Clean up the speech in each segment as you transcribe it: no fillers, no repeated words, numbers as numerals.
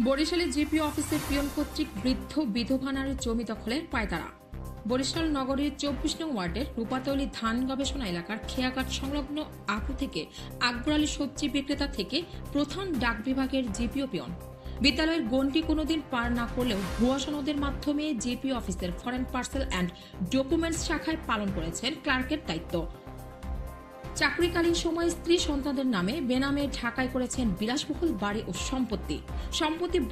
বরিশালে জিপি অফিসের পিয়ন কর্তৃক বৃদ্ধ বিধবা নারীর জমি দখলের পায়তারা। বরিশাল নগরীর 24 নং ওয়ার্ডের রূপাতলী ধান গবেষণা এলাকার খেয়াঘাট সংলগ্ন আপু থেকে আকবর আলী সবজি বিক্রেতা থেকে প্রধান ডাক বিভাগের জিপিও পিয়ন। বিদ্যালয়ের গণ্ডি কোনোদিন পার না করলেও ভুয়া সনদের মাধ্যমে জিপি অফিসের ফরেন পার্সেল অ্যান্ড ডকুমেন্টস শাখায় পালন করেছেন ক্লার্কের দায়িত্ব। চাকরিকালীন সময়ে স্ত্রী সন্তানদের নামে বেনামে ঢাকায় করেছেন বিলাসবহুল বাড়ি ও সম্পত্তি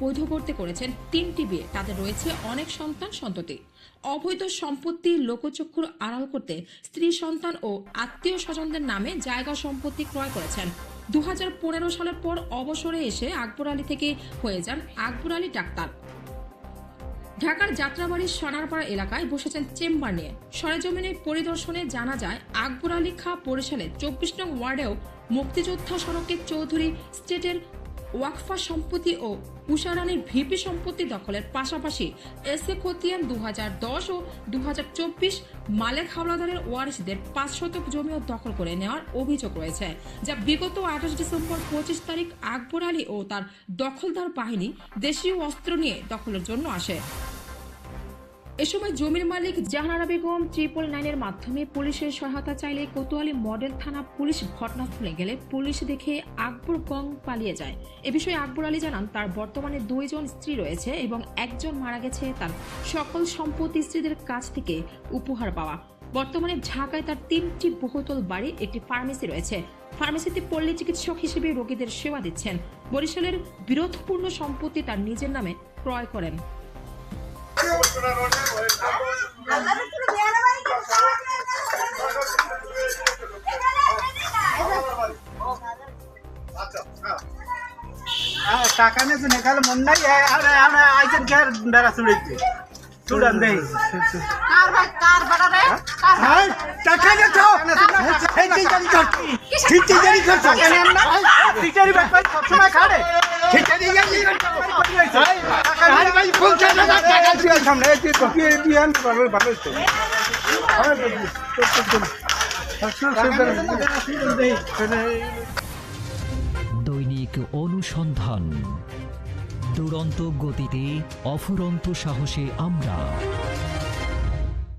বৈধ করতে করেছেন 3টি বিয়ে। তাদের রয়েছে অনেক সন্তান সন্ততি। অবৈধ সম্পত্তি লোকচক্ষুর আড়াল করতে স্ত্রী সন্তান ও আত্মীয় স্বজনদের নামে জায়গা সম্পত্তি ক্রয় করেছেন। 2015 সালের পর অবসরে এসে আকবর আলী থেকে হয়ে যান আকবর আলী ডাক্তার। ঢাকার যাত্রাবাড়ির সোনারপাড়া এলাকায় বসেছেন চেম্বার নিয়ে। সরেজমিনে পরিদর্শনে জানা যায় আকবর আলী খাঁ বরিশালের 24 নং ওয়ার্ডেও মুক্তিযোদ্ধা সড়কে চৌধুরী স্টেটের ওয়াকফা সম্পত্তি ও উষারানীর ভিপি সম্পত্তি দখলের পাশাপাশি এসএ খতিয়ান 2010 ও 2024 মালেক হাওলাদারের ওয়ারিসদের 5 শতক জমিও দখল করে নেওয়ার অভিযোগ রয়েছে, যা বিগত 28 ডিসেম্বর 25 তারিখ আকবর আলী ও তার দখলদার বাহিনী দেশীয় অস্ত্র নিয়ে দখলের জন্য আসে। এ সময় জমির মালিক জাহানারা বেগম 999 এর মাধ্যমে পুলিশের সহায়তা চাইলে কোতোয়ালি মডেল থানা পুলিশ ঘটনাস্থলে গেলে পুলিশ দেখে আকবর গং পালিয়ে যায়। এ বিষয়ে আকবর আলী জানান, তার বর্তমানে 2 জন স্ত্রী রয়েছে এবং একজন মারা গেছে। তার সকল সম্পত্তি স্ত্রীদের কাছ থেকে উপহার পাওয়া। বর্তমানে ঢাকায় তার 3টি বহুতল বাড়ি, একটি ফার্মেসি রয়েছে। ফার্মেসিতে পল্লী চিকিৎসক হিসেবে রোগীদের সেবা দিচ্ছেন। বরিশালের বিরোধপূর্ণ সম্পত্তি তার নিজের নামে ক্রয় করেন। টাকা নিয়ে নেখালে মন নাই আমরা আইছেন কে বেড়া চুড়াইতে চুড়ান দেই কার ভাই কার বড় রে কার টাকা নে তো এই জানি করছি ঠিক জানি করছি কেন না টিচারি ভাই সব সময় খাড়ে টিচারি জানি টাকা আরে ভাই ফুল টাকা টাকা ছিল সামনে এই তো কি দিয়ান ভালো ভালো তো দৈনিক অনুসন্ধান, দুরন্ত গতিতে অফুরন্ত সাহসে আমরা।